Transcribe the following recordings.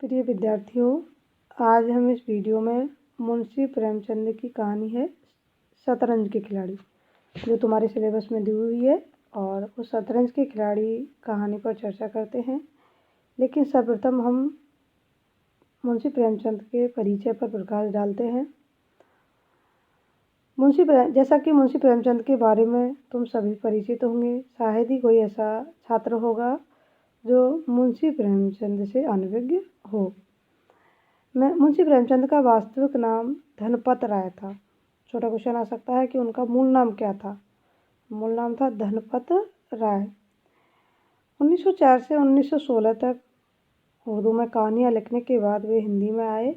प्रिय विद्यार्थियों, आज हम इस वीडियो में मुंशी प्रेमचंद की कहानी है शतरंज के खिलाड़ी, जो तुम्हारे सिलेबस में दी हुई है। और उस शतरंज के खिलाड़ी कहानी पर चर्चा करते हैं। लेकिन सर्वप्रथम हम मुंशी प्रेमचंद के परिचय पर प्रकाश डालते हैं। जैसा कि मुंशी प्रेमचंद के बारे में तुम सभी परिचित होंगे, शायद ही कोई ऐसा छात्र होगा जो मुंशी प्रेमचंद से अनभिज्ञ हो। मुंशी प्रेमचंद का वास्तविक नाम धनपत राय था। छोटा क्वेश्चन आ सकता है कि उनका मूल नाम क्या था। मूल नाम था धनपत राय। 1904 से 1916 तक उर्दू में कहानियाँ लिखने के बाद वे हिंदी में आए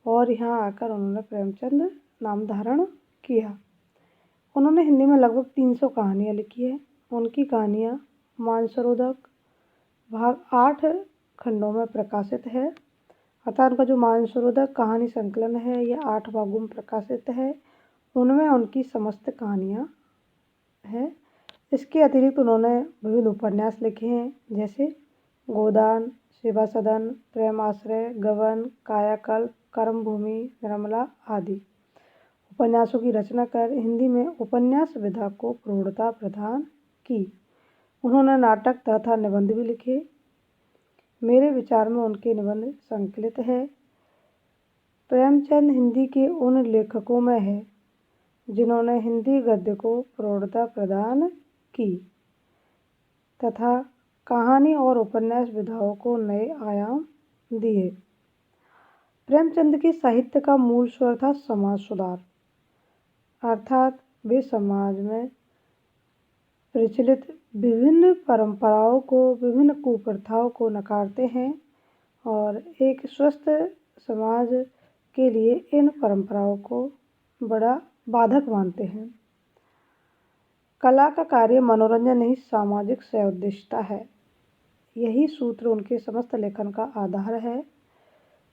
और यहाँ आकर उन्होंने प्रेमचंद नाम धारण किया। उन्होंने हिंदी में लगभग 300 कहानियाँ लिखी है। उनकी कहानियाँ मानसरोवर भाग 8 खंडों में प्रकाशित है। अर्थात उनका जो मानसरोवर कहानी संकलन है यह 8 भागों में प्रकाशित है। उनमें उनकी समस्त कहानियाँ हैं। इसके अतिरिक्त उन्होंने विविध उपन्यास लिखे हैं, जैसे गोदान, सेवा सदन, प्रेम आश्रय, गबन, कायाकल्प, कर्मभूमि, निर्मला आदि। उपन्यासों की रचना कर हिंदी में उपन्यास विधा को प्रौढ़ता प्रदान की। उन्होंने नाटक तथा निबंध भी लिखे। मेरे विचार में उनके निबंध संकलित है। प्रेमचंद हिंदी के उन लेखकों में है जिन्होंने हिंदी गद्य को प्रौढ़ता प्रदान की तथा कहानी और उपन्यास विधाओं को नए आयाम दिए। प्रेमचंद के साहित्य का मूल स्वर था समाज सुधार, अर्थात वे समाज में प्रचलित विभिन्न परंपराओं को, विभिन्न कुप्रथाओं को नकारते हैं और एक स्वस्थ समाज के लिए इन परंपराओं को बड़ा बाधक मानते हैं। कला का कार्य मनोरंजन नहीं, सामाजिक सदुद्देश्यता है। यही सूत्र उनके समस्त लेखन का आधार है।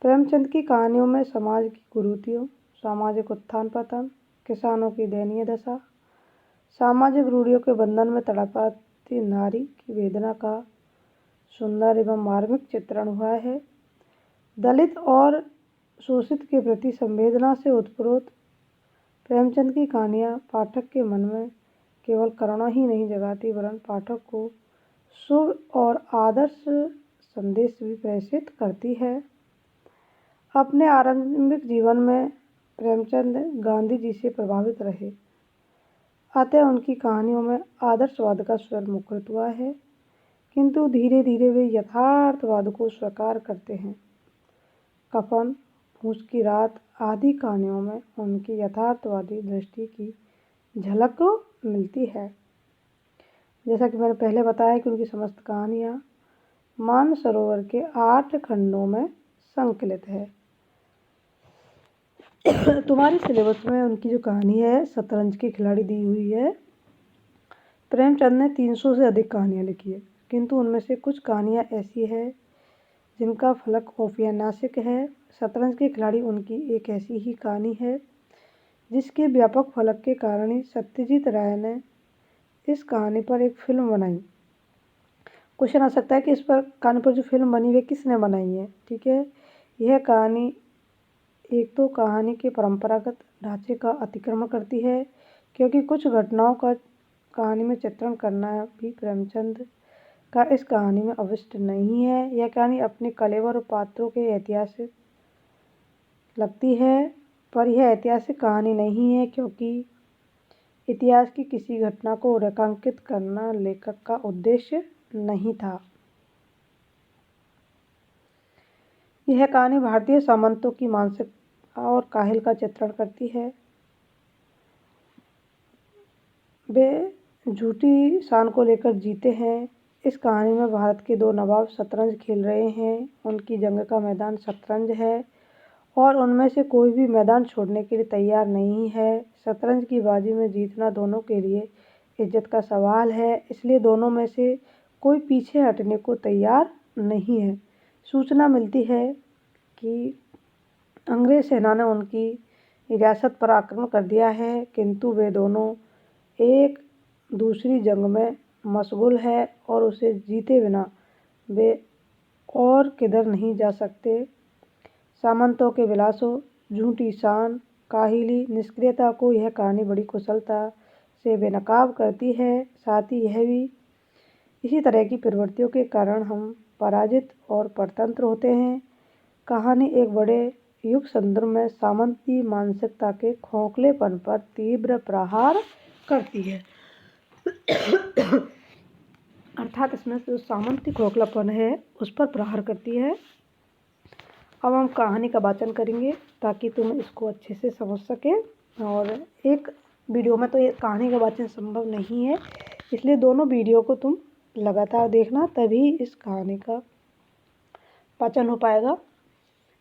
प्रेमचंद की कहानियों में समाज की कुरीतियों, सामाजिक उत्थान पतन, किसानों की दयनीय दशा, सामाजिक रूढ़ियों के बंधन में तड़पाती नारी की वेदना का सुंदर एवं मार्मिक चित्रण हुआ है। दलित और शोषित के प्रति संवेदना से उत्प्रोत प्रेमचंद की कहानियाँ पाठक के मन में केवल करुणा ही नहीं जगाती, वरन पाठक को शुभ और आदर्श संदेश भी प्रेषित करती है। अपने आरंभिक जीवन में प्रेमचंद गांधी जी से प्रभावित रहे, अतः उनकी कहानियों में आदर्शवाद का स्वर मुखरित हुआ है, किंतु धीरे धीरे वे यथार्थवाद को स्वीकार करते हैं। कफन, फूस की रात आदि कहानियों में उनकी यथार्थवादी दृष्टि की झलक मिलती है। जैसा कि मैंने पहले बताया कि उनकी समस्त कहानियाँ मानसरोवर के 8 खंडों में संकलित है। तुम्हारे सिलेबस में उनकी जो कहानी है शतरंज के खिलाड़ी दी हुई है। प्रेमचंद ने 300 से अधिक कहानियाँ लिखी है, किंतु उनमें से कुछ कहानियाँ ऐसी है जिनका फलक औपन्यासिक है। शतरंज के खिलाड़ी उनकी एक ऐसी ही कहानी है जिसके व्यापक फलक के कारण ही सत्यजीत राय ने इस कहानी पर एक फिल्म बनाई। क्वेश्चन आ सकता है कि इस पर कहानी पर जो फिल्म बनी वे किसने बनाई है। ठीक है, यह कहानी एक तो कहानी के परंपरागत ढांचे का अतिक्रमण करती है, क्योंकि कुछ घटनाओं का कहानी में चित्रण करना भी प्रेमचंद का इस कहानी में अवशिष्ट नहीं है। यह कहानी अपने कलेवर और पात्रों के ऐतिहासिक लगती है, पर यह ऐतिहासिक कहानी नहीं है, क्योंकि इतिहास की किसी घटना को रेखांकित करना लेखक का उद्देश्य नहीं था। यह कहानी भारतीय सामंतों की मानसिकता और काहिल का चित्रण करती है। वे झूठी शान को लेकर जीते हैं। इस कहानी में भारत के 2 नवाब शतरंज खेल रहे हैं। उनकी जंग का मैदान शतरंज है और उनमें से कोई भी मैदान छोड़ने के लिए तैयार नहीं है। शतरंज की बाजी में जीतना दोनों के लिए इज्जत का सवाल है, इसलिए दोनों में से कोई पीछे हटने को तैयार नहीं है। सूचना मिलती है कि अंग्रेज सेना ने उनकी रियासत पर आक्रमण कर दिया है, किंतु वे दोनों एक दूसरी जंग में मशगूल है और उसे जीते बिना वे और किधर नहीं जा सकते। सामंतों के विलासों, झूठी शान, काहिली, निष्क्रियता को यह कहानी बड़ी कुशलता से बेनकाब करती है। साथ ही यह भी इसी तरह की प्रवृत्तियों के कारण हम पराजित और परतंत्र होते हैं। कहानी एक बड़े युग संदर्भ में सामंती मानसिकता के खोखलेपन पर तीव्र प्रहार करती है। अर्थात इसमें जो सामंती खोखलापन है उस पर प्रहार करती है। अब हम कहानी का वाचन करेंगे ताकि तुम इसको अच्छे से समझ सके। और एक वीडियो में तो ये कहानी का वाचन संभव नहीं है, इसलिए दोनों वीडियो को तुम लगातार देखना, तभी इस कहानी का वाचन हो पाएगा।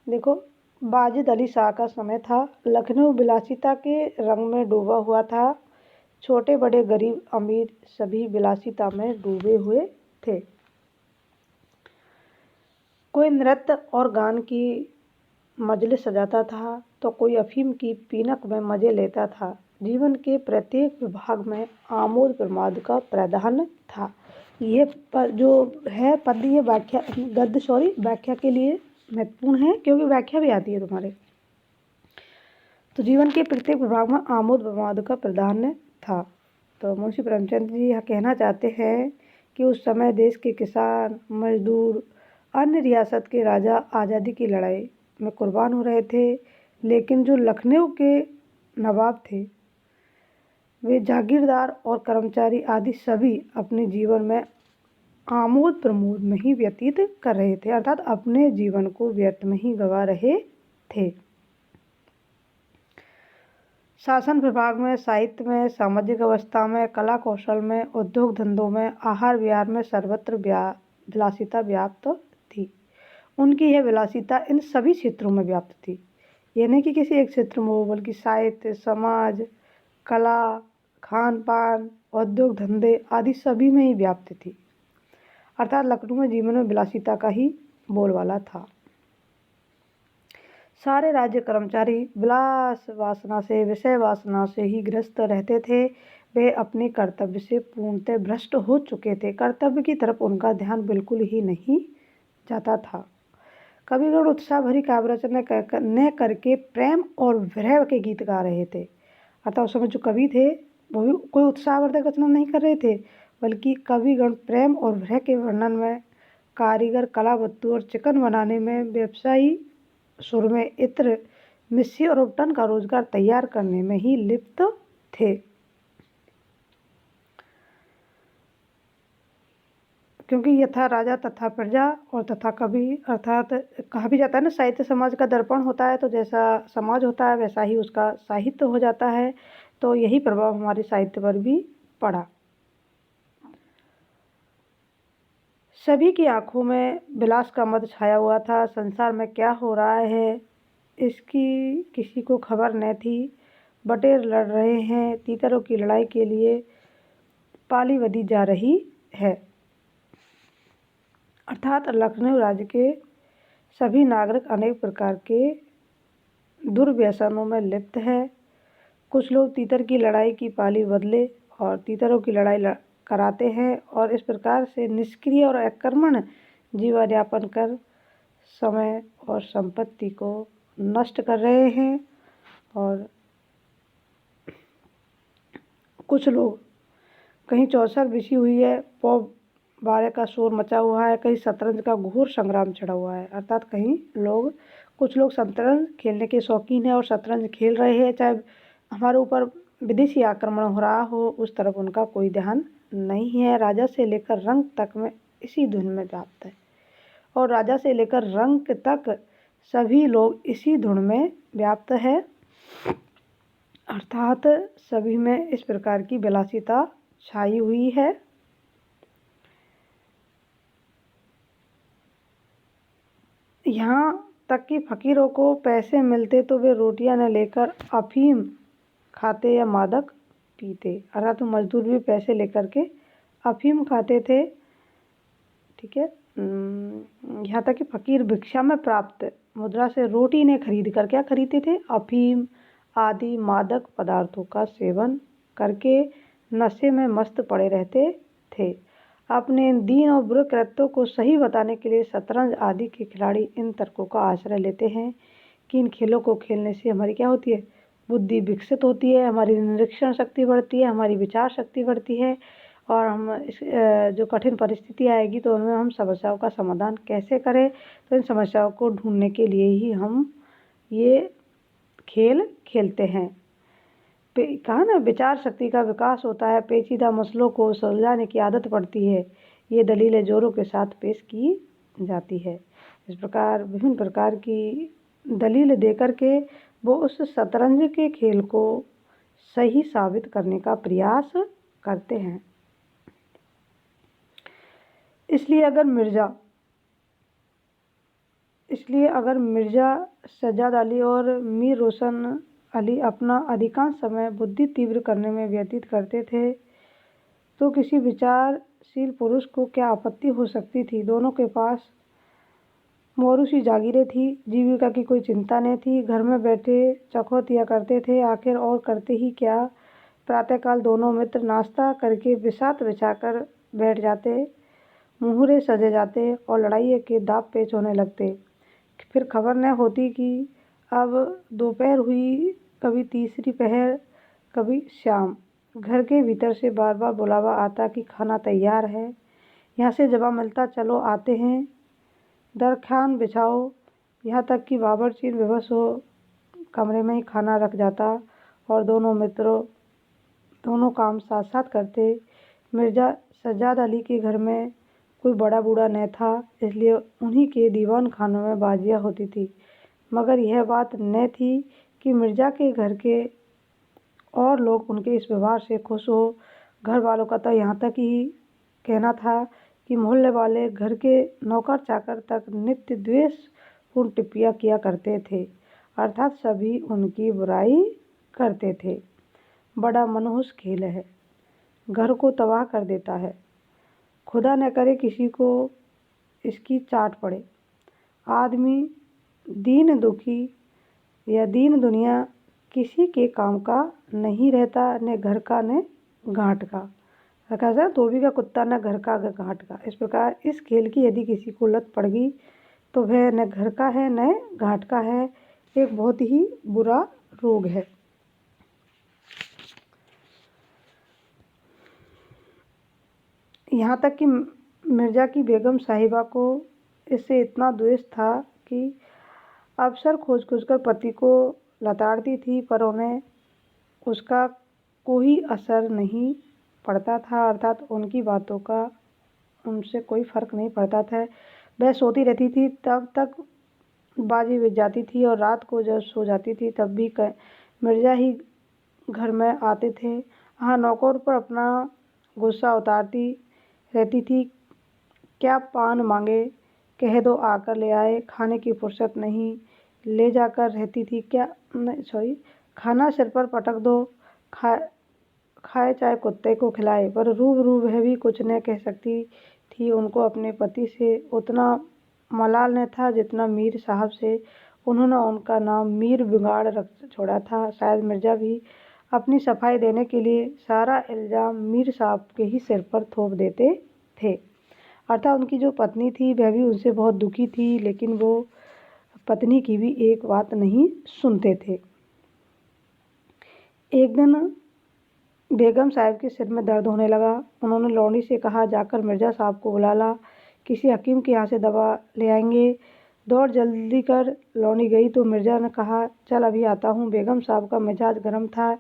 देखो, वाजिद अली शाह का समय था। लखनऊ विलासिता के रंग में डूबा हुआ था। छोटे बड़े गरीब अमीर सभी विलासिता में डूबे हुए थे। कोई नृत्य और गान की मजलिस सजाता था तो कोई अफीम की पीनक में मजे लेता था। जीवन के प्रत्येक विभाग में आमोद प्रमोद का प्रावधान था। ये जो है पद, ये व्याख्या के लिए महत्वपूर्ण है, क्योंकि व्याख्या भी आती है तुम्हारे। तो जीवन के प्रत्येक विभाग में आमोद प्रमोद का प्रावधान था। तो मुंशी प्रेमचंद जी यह कहना चाहते हैं कि उस समय देश के किसान, मजदूर, अन्य रियासत के राजा आज़ादी की लड़ाई में कुर्बान हो रहे थे, लेकिन जो लखनऊ के नवाब थे वे जागीरदार और कर्मचारी आदि सभी अपने जीवन में आमोद प्रमोद में ही व्यतीत कर रहे थे, अर्थात अपने जीवन को व्यर्थ में ही गंवा रहे थे। शासन विभाग में, साहित्य में, सामाजिक अवस्था में, कला कौशल में, उद्योग धंधों में, आहार विहार में सर्वत्र विलासिता व्याप्त थी। उनकी यह विलासिता इन सभी क्षेत्रों में व्याप्त थी। यह नहीं कि किसी एक क्षेत्र में हो, बल्कि साहित्य, समाज, कला, खान पान, उद्योग धंधे आदि सभी में ही व्याप्त थी। अर्थात लखनऊ में जीवन में विलासिता का ही बोलबाला था। सारे राज्य कर्मचारी विलास वासना से, विषय वासना से ही ग्रस्त रहते थे। वे अपने कर्तव्य से पूर्णतः भ्रष्ट हो चुके थे। कर्तव्य की तरफ उनका ध्यान बिल्कुल ही नहीं जाता था। कविगण उत्साह भरी काव्य रचना न करके प्रेम और विरह के गीत गा रहे थे। अर्थात उस समय जो कवि थे वो भी कोई उत्साहवर्धक रचना नहीं कर रहे थे, बल्कि कविगण प्रेम और विरह के वर्णन में, कारीगर कला वस्तु और चिकन बनाने में, व्यवसायी सुर में इत्र, मिस्सी और उपटन का रोजगार तैयार करने में ही लिप्त थे। क्योंकि यथा राजा तथा प्रजा और तथा कवि, अर्थात कहा भी जाता है ना, साहित्य समाज का दर्पण होता है, तो जैसा समाज होता है वैसा ही उसका साहित्य हो जाता है। तो यही प्रभाव हमारे साहित्य पर भी पड़ा। सभी की आंखों में विलास का मद छाया हुआ था। संसार में क्या हो रहा है इसकी किसी को खबर न थी। बटेर लड़ रहे हैं, तीतरों की लड़ाई के लिए पाली बधी जा रही है। अर्थात लखनऊ राज्य के सभी नागरिक अनेक प्रकार के दुर्व्यसनों में लिप्त है। कुछ लोग तीतर की लड़ाई की पाली बदले और तीतरों की लड़ाई कराते हैं और इस प्रकार से निष्क्रिय और अकर्मण्य जीवन यापन कर समय और संपत्ति को नष्ट कर रहे हैं। और कुछ लोग, कहीं चौसर बिछी हुई है, पौ बारे का शोर मचा हुआ है, कहीं शतरंज का घोर संग्राम छिड़ा हुआ है। अर्थात कुछ लोग शतरंज खेलने के शौकीन हैं और शतरंज खेल रहे हैं, चाहे हमारे ऊपर विदेशी आक्रमण हो रहा हो, उस तरफ उनका कोई ध्यान नहीं है। राजा से लेकर रंग तक में इसी धुन में व्याप्त है, और राजा से लेकर रंग तक सभी लोग इसी धुन में व्याप्त है। अर्थात सभी में इस प्रकार की विलासिता छाई हुई है। यहाँ तक कि फकीरों को पैसे मिलते तो वे रोटियां न लेकर अफीम खाते या मादक पीते। अर्थात मजदूर भी पैसे लेकर के अफीम खाते थे। ठीक है। यहाँ तक कि फकीर भिक्षा में प्राप्त मुद्रा से रोटी ने खरीद कर क्या खरीदते थे, अफीम आदि मादक पदार्थों का सेवन करके नशे में मस्त पड़े रहते थे। अपने दीन और बुरे कृत्यों को सही बताने के लिए शतरंज आदि के खिलाड़ी इन तर्कों का आश्रय लेते हैं कि इन खेलों को खेलने से हमारी क्या होती है, बुद्धि विकसित होती है, हमारी निरीक्षण शक्ति बढ़ती है, हमारी विचार शक्ति बढ़ती है और हम जो कठिन परिस्थिति आएगी तो उनमें हम समस्याओं का समाधान कैसे करें, तो इन समस्याओं को ढूंढने के लिए ही हम ये खेल खेलते हैं। कहा ना, विचार शक्ति का विकास होता है, पेचीदा मसलों को सुलझाने की आदत पड़ती है, ये दलीलें जोरों के साथ पेश की जाती है। इस प्रकार विभिन्न प्रकार की दलील देकर के वो उस शतरंज के खेल को सही साबित करने का प्रयास करते हैं। इसलिए अगर मिर्ज़ा सज्जाद अली और मीर रोशन अली अपना अधिकांश समय बुद्धि तीव्र करने में व्यतीत करते थे तो किसी विचारशील पुरुष को क्या आपत्ति हो सकती थी। दोनों के पास मौरूसी जागीरें थी, जीविका की कोई चिंता नहीं थी, घर में बैठे चौखोतिया करते थे। आखिर और करते ही क्या, प्रातःकाल दोनों मित्र नाश्ता करके बिसात बिछाकर बैठ जाते, मुहूर्ते सजे जाते और लड़ाई के दांव पेच होने लगते। फिर खबर न होती कि अब दोपहर हुई, कभी तीसरी पहर, कभी शाम। घर के भीतर से बार बार बुलावा आता कि खाना तैयार है। यहाँ से जवाब मिलता, चलो आते हैं। दरख्वान बिछाओ। यहाँ तक कि बावर्ची बेबस हो कमरे में ही खाना रख जाता और दोनों मित्रों दोनों काम साथ साथ करते। मिर्ज़ा सज्जाद अली के घर में कोई बड़ा बूढ़ा न था, इसलिए उन्हीं के दीवान खानों में बाजियाँ होती थी। मगर यह बात न थी कि मिर्ज़ा के घर के और लोग उनके इस व्यवहार से खुश हो। घर वालों का तो यहाँ तक ही कहना था कि मोहल्ले वाले घर के नौकर चाकर तक नित्य द्वेषपूर्ण टिप्पणियाँ किया करते थे, अर्थात सभी उनकी बुराई करते थे। बड़ा मनहूस खेल है, घर को तबाह कर देता है। खुदा न करे किसी को इसकी चाट पड़े। आदमी दीन दुखी या दीन दुनिया किसी के काम का नहीं रहता, न घर का न घाट का। कैसा, धोबी का कुत्ता न घर का घाट का। इस प्रकार इस खेल की यदि किसी को लत पड़ गई तो वह न घर का है न घाट का है, एक बहुत ही बुरा रोग है। यहाँ तक कि मिर्ज़ा की बेगम साहिबा को इससे इतना द्वेष था कि अवसर खोज खोज कर पति को लताड़ती थी, पर उन्हें उसका कोई असर नहीं पड़ता था, अर्थात उनकी बातों का उनसे कोई फ़र्क नहीं पड़ता था। वह सोती रहती थी तब तक बाजी बज जाती थी और रात को जब सो जाती थी तब भी मिर्ज़ा ही घर में आते थे। हाँ, नौकर पर अपना गुस्सा उतारती रहती थी, क्या पान मांगे, कह दो आकर ले आए, खाने की फुर्सत नहीं, ले जाकर रहती थी, खाना सिर पर पटक दो, खाए चाहे कुत्ते को खिलाए। पर रूबरू वह भी कुछ न कह सकती थी। उनको अपने पति से उतना मलाल न था जितना मीर साहब से। उन्होंने उनका नाम मीर बिगाड़ रख छोड़ा था। शायद मिर्ज़ा भी अपनी सफाई देने के लिए सारा इल्ज़ाम मीर साहब के ही सिर पर थोप देते थे, अर्थात उनकी जो पत्नी थी वह भी उनसे बहुत दुखी थी, लेकिन वो पत्नी की भी एक बात नहीं सुनते थे। एक दिन बेगम साहब के सिर में दर्द होने लगा। उन्होंने लौंडी से कहा, जाकर मिर्ज़ा साहब को बुला ला, किसी हकीम के यहाँ से दवा ले आएंगे। दौड़ जल्दी कर लौंडी गई तो मिर्ज़ा ने कहा, चल अभी आता हूँ। बेगम साहब का मिजाज गर्म था,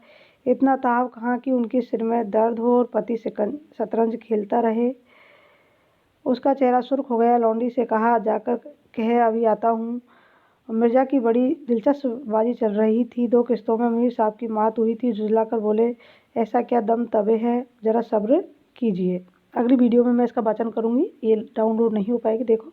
इतना ताव कहाँ कि उनके सिर में दर्द हो और पति से शतरंज खेलता रहे। उसका चेहरा सुर्ख हो गया। लौंडी से कहा, जाकर कह अभी आता हूँ। मिर्ज़ा की बड़ी दिलचस्प बाजी चल रही थी। 2 किस्तों में मीर साहब की मात हुई थी। झुझलाकर बोले, ऐसा क्या दम तबे है, ज़रा सब्र कीजिए। अगली वीडियो में मैं इसका वाचन करूँगी, ये डाउनलोड नहीं हो पाएगी, देखो।